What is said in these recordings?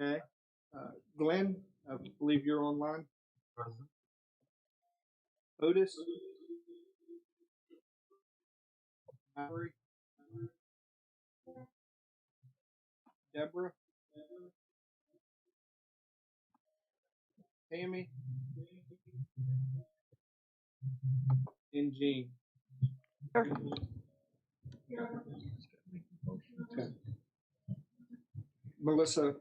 Okay. Glenn, I believe you're online. Present. Otis. Mallory. Deborah. Tammy. And Jean. Sure. Okay. Melissa,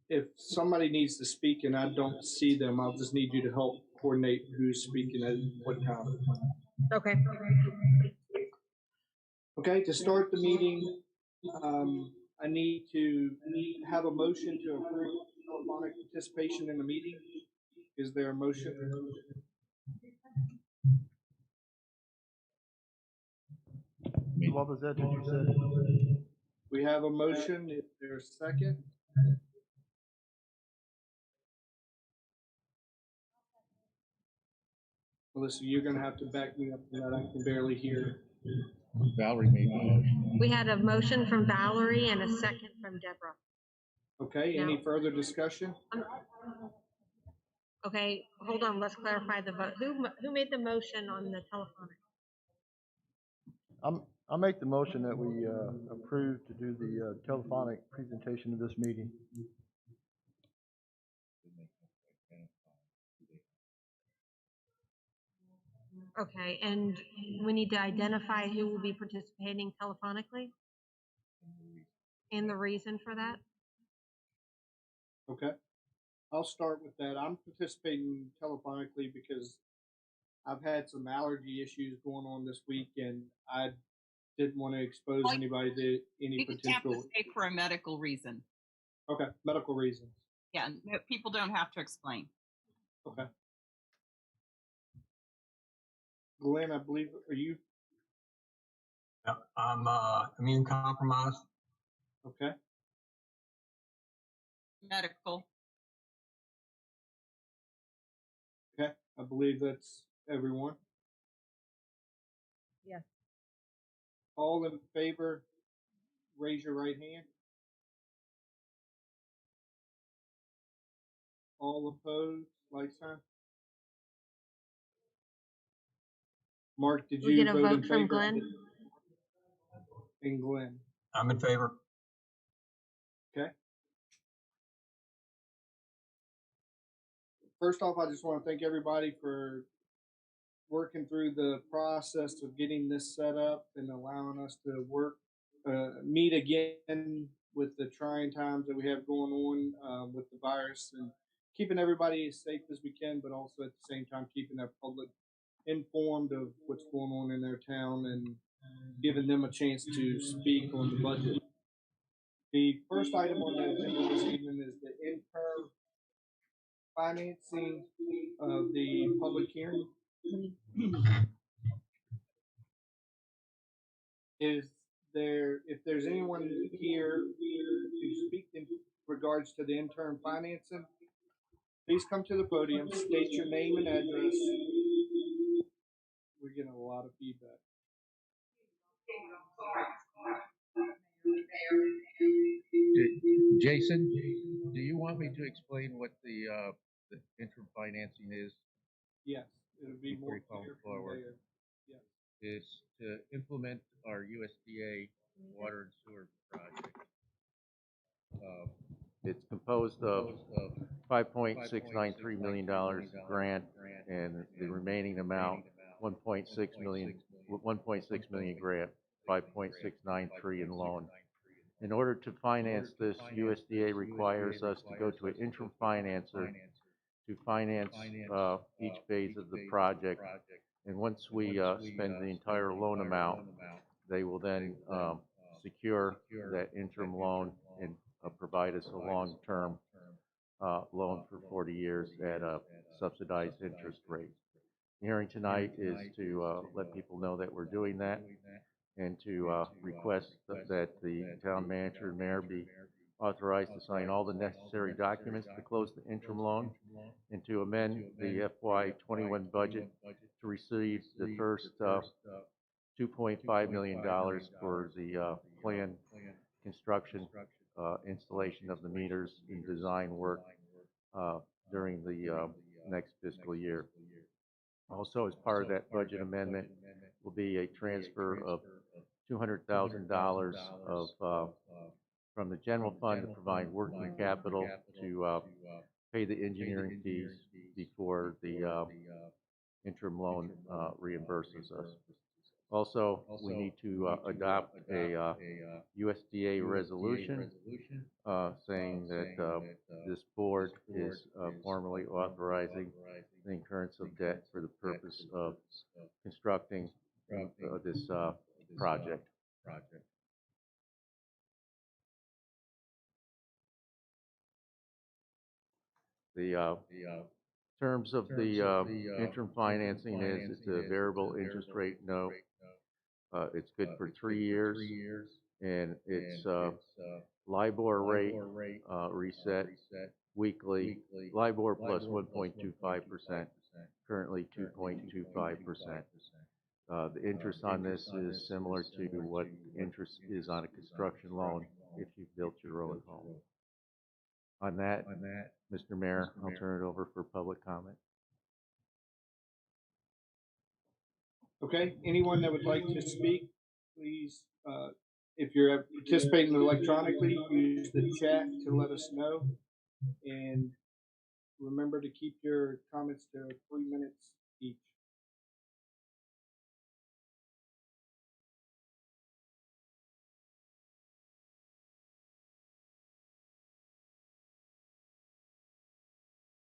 if somebody needs to speak and I don't see them, I'll just need you to help coordinate who's speaking at what time. Okay. Okay, to start the meeting, I need to have a motion to approve telephonic participation in the meeting. Is there a motion? What was that you said? We have a motion. Is there a second? Melissa, you're going to have to back me up on that. I can barely hear. Valerie made the motion. We had a motion from Valerie and a second from Deborah. Okay, No. any further discussion? Okay, hold on, let's clarify the vote. Who made the motion on the telephonic? I'll make the motion that we approve to do the telephonic presentation of this meeting. Okay, and we need to identify who will be participating telephonically and the reason for that. Okay, I'll start with that. I'm participating telephonically because I've had some allergy issues going on this week, and I didn't want to expose anybody to any You just have potential. to say for a medical reason. Okay, medical reasons. Yeah, people don't have to explain. Okay. Glenn, I believe, are you? I'm immune compromised. Okay. Medical. Okay, I believe that's everyone. Yes. All in favor, raise your right hand. All opposed, like sign. Mark, did We you get a vote in vote from favor? Glenn? And Glenn. I'm in favor. Okay. First off, I just want to thank everybody for working through the process of getting this set up and allowing us to meet again with the trying times that we have going on with the virus, and keeping everybody as safe as we can, but also at the same time keeping our public informed of what's going on in their town and giving them a chance to speak on the budget. The first item on the agenda this evening is the interim financing of the public hearing. If there's anyone here to speak in regards to the interim financing, please come to the podium, state your name and address. We're getting a lot of feedback. Jason, do you want me to explain what the interim financing is? Yes, it would be more clear forward. Yes. It's to implement our USDA water and sewer project. It's composed of $5.693 million grant, and the remaining amount, 1.6 million grant, 5.693 in loan. In order to finance this, USDA requires us to go to an interim financer to finance each phase of the project. And once we spend the entire loan amount, they will then secure that interim loan and provide us a long-term loan for 40 years at a subsidized interest rate. The hearing tonight is to let people know that we're doing that, and to request that the town manager and mayor be authorized to sign all the necessary documents to close the interim loan, and to amend the FY21 budget to receive the first $2.5 million for the planned construction installation of the meters and design work during the next fiscal year. Also, as part of that budget amendment, will be a transfer of $200,000 of from the general fund to provide working capital to pay the engineering fees before the interim loan reimburses us. Also, we need to adopt a USDA resolution saying that this board is formally authorizing the incurrence of debt for the purpose of constructing this project. The terms of the interim financing is it's a variable interest rate note. It's good for 3 years, and it's LIBOR rate reset weekly, LIBOR plus 1.25%, currently 2.25%. The interest on this is similar to what interest is on a construction loan if you built your own home. On that, Mr. Mayor, I'll turn it over for public comment. Okay, anyone that would like to speak, please, if you're participating electronically, use the chat to let us know. And remember to keep your comments to 3 minutes each.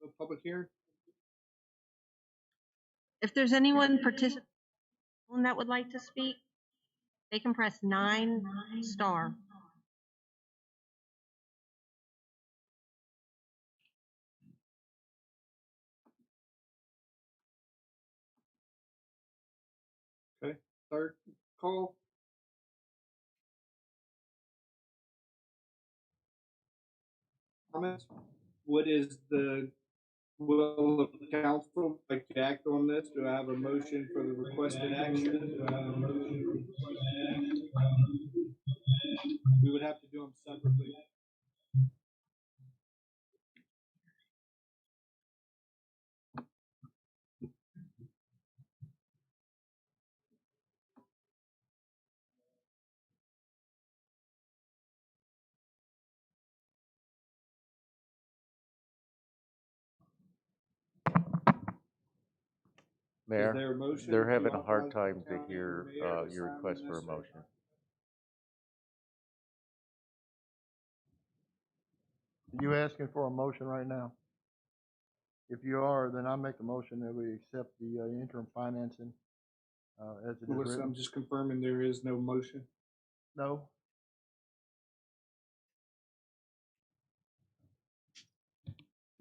The public hearing? If there's anyone participating that would like to speak, they can press 9*. Okay, third call. Comments? What is the will of the council like to act on this? Do I have a motion for the requested action? We would have to do them separately. Mayor, Is there a motion they're to having a hard authorize time the to county hear mayor to your sign request the for a necessary- motion. You asking for a motion right now? If you are, then I make a motion that we accept the interim financing as it is Melissa, written. I'm just confirming there is no motion. No?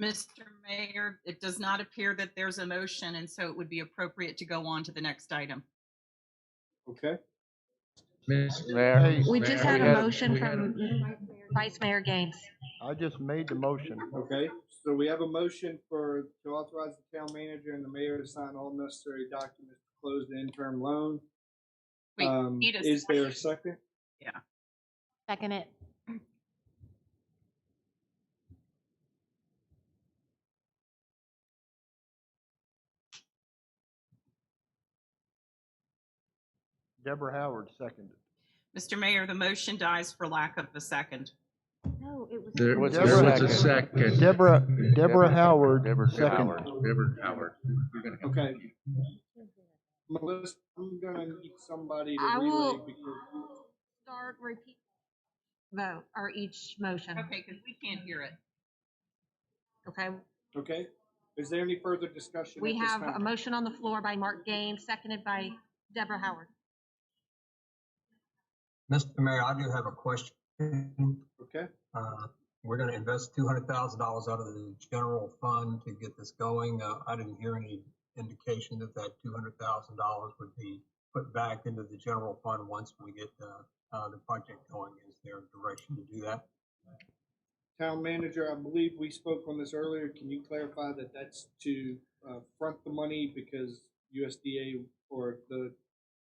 Mr. Mayor, it does not appear that there's a motion, and so it would be appropriate to go on to the next item. Okay, Mayor, Hey, We just we had a had motion from Vice Mayor Gaines. I just made the motion. okay. So we have a motion to authorize the town manager and the mayor to sign all necessary documents to close the interim loan. Wait, need a Is there a second? Second it. Deborah Howard seconded. Mr. Mayor, the motion dies for lack of the second. No, it was. There was a second. Deborah Howard Deborah seconded. Howard. Okay. Melissa, I'm gonna need somebody to I relay will- because Start, repeat, vote, or each motion, Okay, because we can't hear it. okay? okay. Is there any further discussion? We at this have a time? motion on the floor by Mark Gaines, seconded by Deborah Howard. Mr. Mayor, I do have a question. Okay. We're gonna invest $200,000 out of the general fund to get this going. I didn't hear any indication that $200,000 would be put back into the general fund once we get the project going. Is there a direction to do that? Town manager, I believe we spoke on this earlier. Can you clarify that that's to front the money because USDA or the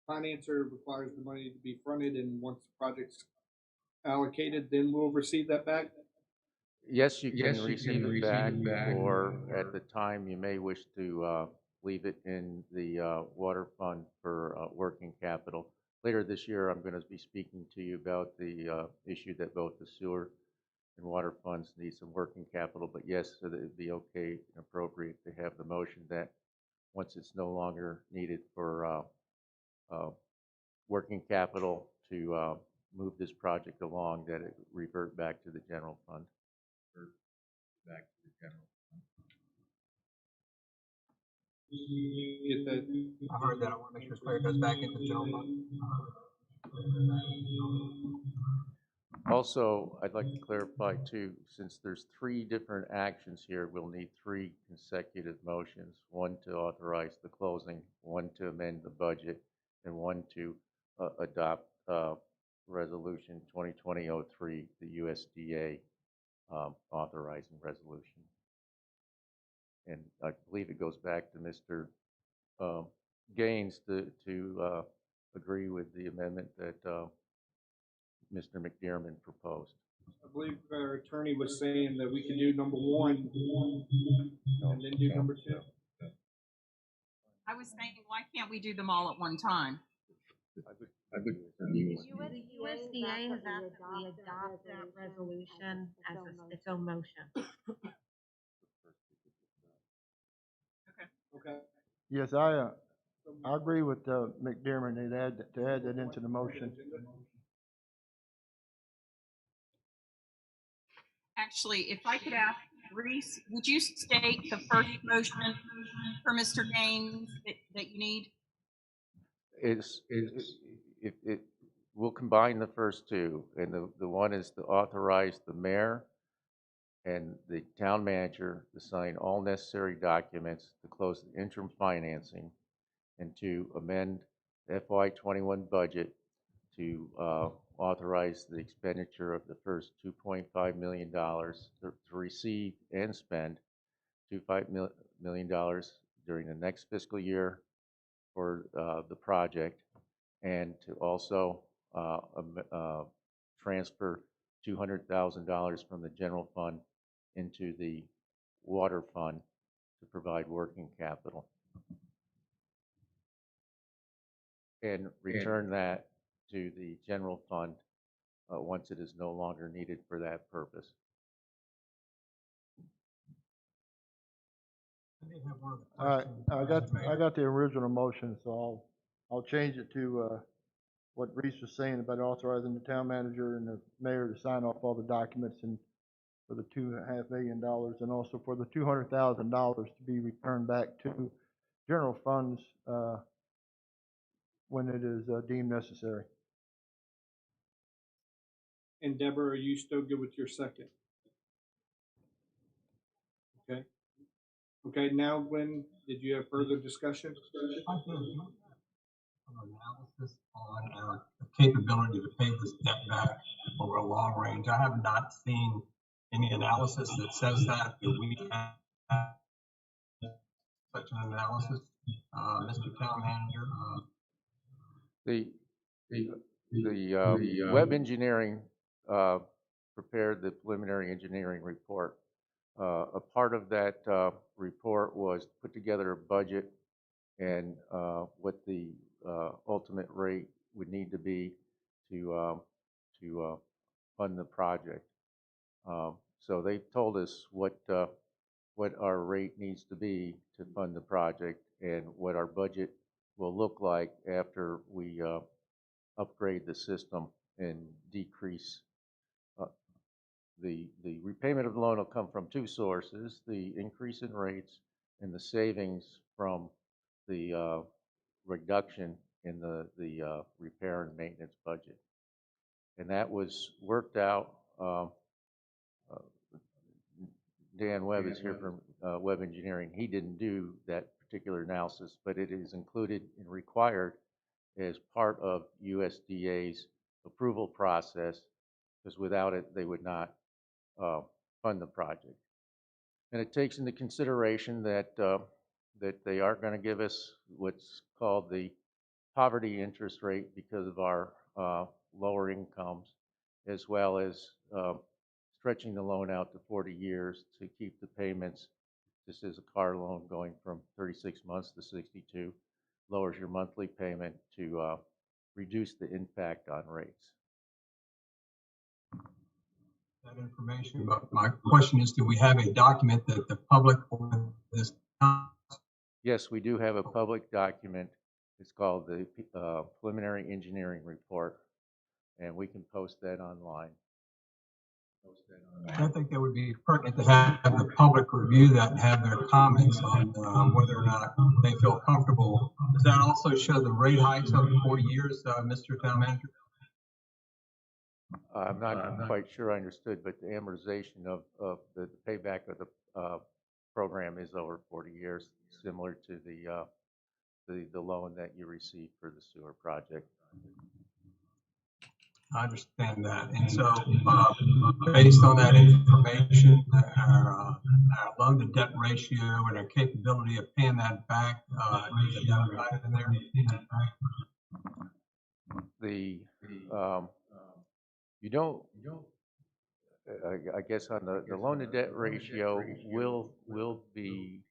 financer requires the money to be fronted, and once the project's allocated, then we'll receive that back? Yes, you can receive it back, or at the time, you may wish to leave it in the water fund for working capital. Later this year, I'm going to be speaking to you about the issue that both the sewer and water funds need some working capital, but yes, so that it'd be okay and appropriate to have the motion that once it's no longer needed for uh, working capital to move this project along, that it revert back to the general fund. Get that? I heard that. I want to make sure it's clear. It goes back into the general fund. Also, I'd like to clarify too, since there's three different actions here, we'll need three consecutive motions. One to authorize the closing, one to amend the budget, and one to adopt Resolution 2020-03, the USDA authorizing resolution. And I believe it goes back to Mr. Gaines to agree with the amendment that Mr. McDermott proposed. I believe our attorney was saying that we can do number one and then do number two. I was thinking, why can't we do them all at one time? The USDA has asked that we adopt that resolution as its own motion. Okay. Yes, I agree with McDermott to add that into the motion. Actually, if I could ask Reese, would you state the first motion for Mr. Gaines that you need? We'll combine the first two, and the one is to authorize the mayor and the town manager to sign all necessary documents to close the interim financing and to amend the FY21 budget to authorize the expenditure of the first $2.5 million to receive and spend $2.5 million during the next fiscal year for the project, and to also transfer $200,000 from the general fund into the water fund to provide working capital, and return that to the general fund once it is no longer needed for that purpose. I did have one other All right, question. I got the original motion, so I'll change it to what Reese was saying about authorizing the town manager and the mayor to sign off all the documents and for the $2.5 million, and also for the $200,000 to be returned back to general funds when it is deemed necessary. And Deborah, are you still good with your second? Okay. Okay, now Glenn, did you have further discussion? I did. Some analysis on our capability to pay this debt back over a long range. I have not seen any analysis that says that. Do we have such an analysis, Mr. Town Manager? The web engineering prepared the preliminary engineering report. A part of that report was to put together a budget and what the ultimate rate would need to be to fund the project. So they told us what our rate needs to be to fund the project and what our budget will look like after we upgrade the system and decrease. The repayment of the loan will come from two sources: the increase in rates and the savings from the reduction in the repair and maintenance budget. And that was worked out. Dan Webb is here from Web Engineering. He didn't do that particular analysis, but it is included and required as part of USDA's approval process, because without it, they would not fund the project. And it takes into consideration that that they are going to give us what's called the poverty interest rate because of our lower incomes, as well as stretching the loan out to 40 years to keep the payments. This is a car loan going from 36 months to 62, lowers your monthly payment to reduce the impact on rates. That information, but my question is, do we have a document that the public or this? Yes, we do have a public document. It's called the Preliminary Engineering Report, and we can post that online. I think that would be pertinent to have the public review that and have their comments on whether or not they feel comfortable. Does that also show the rate hikes over 40 years, Mr. Town Manager? I'm not quite sure I understood, but the amortization of the payback of the program is over 40 years, similar to the loan that you received for the sewer project. I understand that. And so, based on that information, our loan to debt ratio and our capability of paying that back, is another item in there. You don't, I guess on the loan to debt ratio will be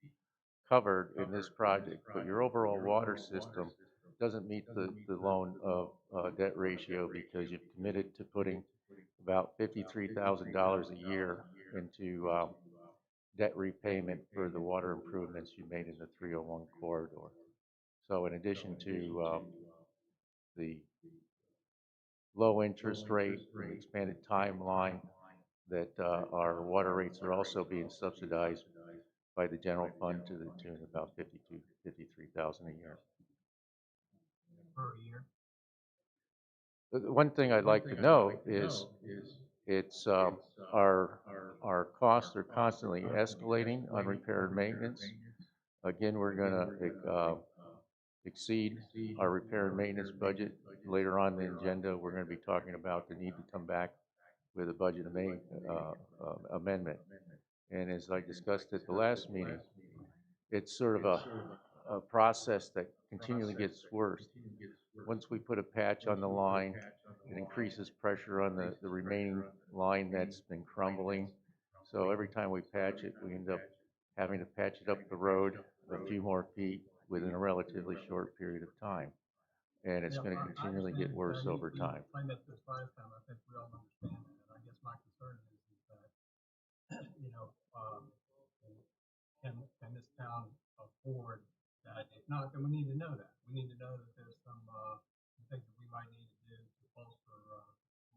covered in this project, but your overall water system doesn't meet the loan of debt ratio because you've committed to putting about $53,000 a year into debt repayment for the water improvements you made in the 301 corridor. So in addition to the low interest rate and expanded timeline, that our water rates are also being subsidized by the general fund to the tune of about $53,000 a year. Per year. The one thing I'd like to note is it's our costs are constantly escalating on repair and maintenance. Again, we're going to exceed our repair and maintenance budget. Later on in the agenda, we're going to be talking about the need to come back with a budget amendment. And as I discussed at the last meeting, it's sort of a process that continually gets worse. Once we put a patch on the line, it increases pressure on the remaining line that's been crumbling. So every time we patch it, we end up having to patch it up the road a few more feet within a relatively short period of time. And it's going to continually get worse over time. I explained that this last time. I think we all understand that. And I guess my concern is that, you know, can this town afford that? If not, then we need to know that. We need to know that there's some things that we might need to do to bolster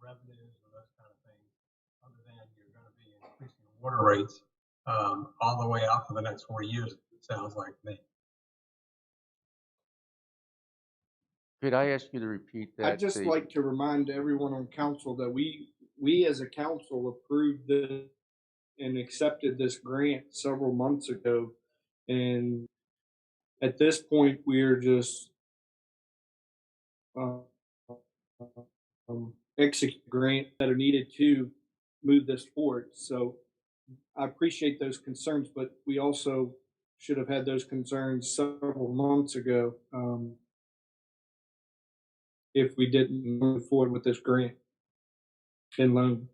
revenues or those kind of things, other than you're going to be increasing water rates all the way out for the next 40 years, it sounds like to me. Could I ask you to repeat that? I'd just like to remind everyone on council that we as a council approved this and accepted this grant several months ago. And at this point, we're just execute grant that are needed to move this forward. So I appreciate those concerns, but we also should have had those concerns several months ago if we didn't move forward with this grant and loan.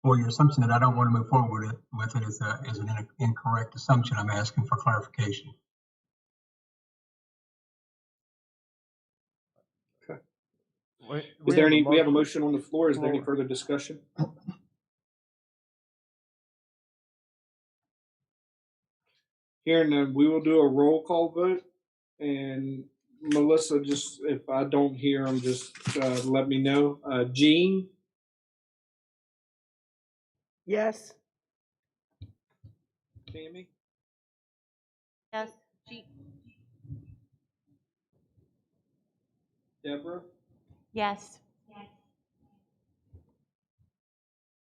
Well, your assumption that I don't want to move forward with it is an incorrect assumption. I'm asking for clarification. Is there any? We have a motion on the floor. Is there any further discussion? Hearing none, we will do a roll call vote. And Melissa, just if I don't hear them, just let me know. Jean? Yes. Tammy? Yes. Deborah? Yes.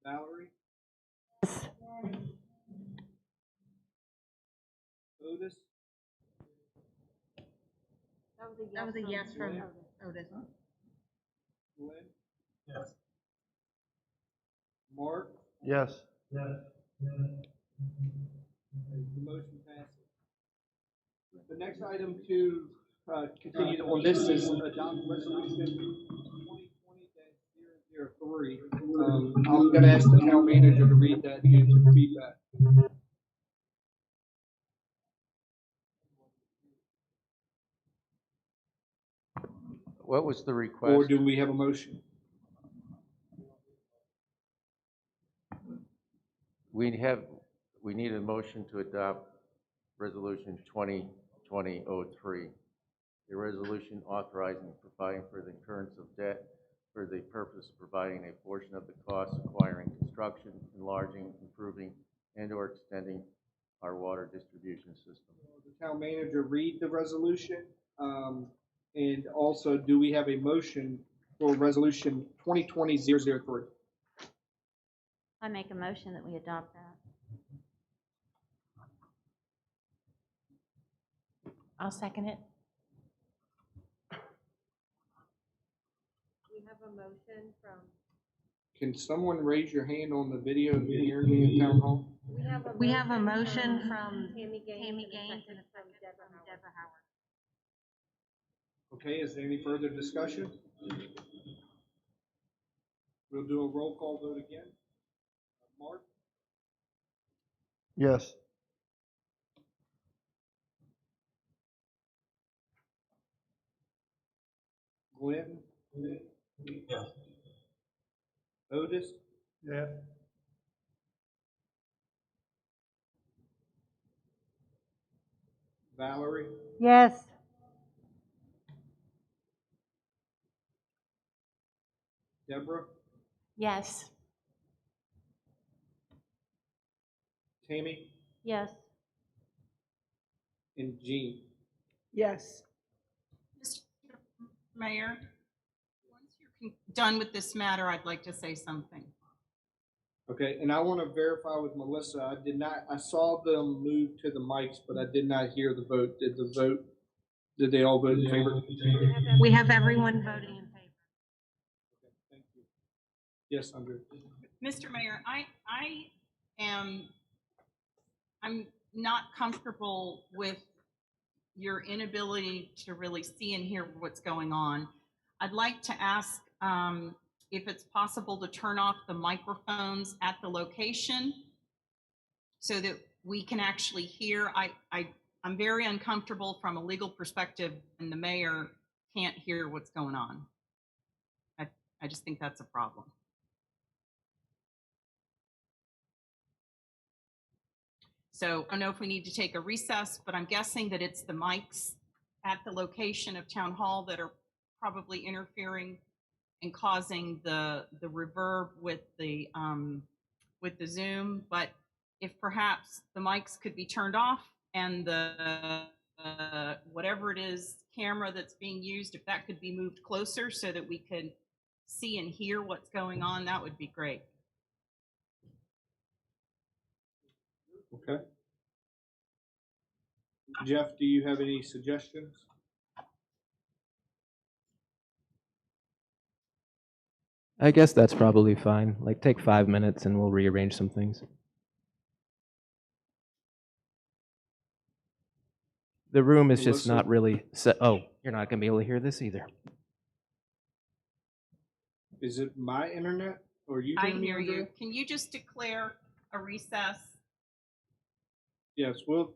Valerie? Yes. Otis? That was a yes from Otis. Glenn? Yes. Mark? Yes. The motion passes. The next item to continue on this is adopt resolution 2020-0. 03. I'm going to ask the town manager to read that due to feedback. What was the Or request? do we have a motion? We need a motion to adopt Resolution 2020-03, a resolution authorizing and providing for the incurrence of debt for the purpose of providing a portion of the costs acquiring construction, enlarging, improving, and/or extending our water distribution system. The town manager read the resolution. And also, do we have a motion for Resolution 2020-003? I make a motion that we adopt that. I'll second it. We have a motion from. Can someone raise your hand on the video if you hear me in town hall? We have a motion from Tammy Gaines and a second from Deborah Howard. Okay, is there any further discussion? We'll do a roll call vote again. Mark? Yes. Glenn? Yes. Otis? Yes. Valerie? Yes. Deborah? Yes. Tammy? Yes. And Jean? Yes. Mr. Mayor, once you're done with this matter, I'd like to say something. Okay, and I want to verify with Melissa. I saw them move to the mics, but I did not hear the vote. Did they all vote in favor? We have everyone voting in favor. Okay, thank you. Yes, Andrew. Mr. Mayor, I'm not comfortable with your inability to really see and hear what's going on. I'd like to ask if it's possible to turn off the microphones at the location so that we can actually hear. I'm very uncomfortable from a legal perspective, and the mayor can't hear what's going on. I just think that's a problem. So I don't know if we need to take a recess, but I'm guessing that it's the mics at the location of Town Hall that are probably interfering and causing the reverb with the Zoom. But if perhaps the mics could be turned off and the whatever it is camera that's being used, if that could be moved closer so that we could see and hear what's going on, that would be great. Okay. Jeff, do you have any suggestions? I guess that's probably fine. Like, take 5 minutes and we'll rearrange some things. The room is just not really set. Oh, you're not going to be able to hear this either. Is it my internet or you? I hear you. Can you just declare a recess? Yes, we'll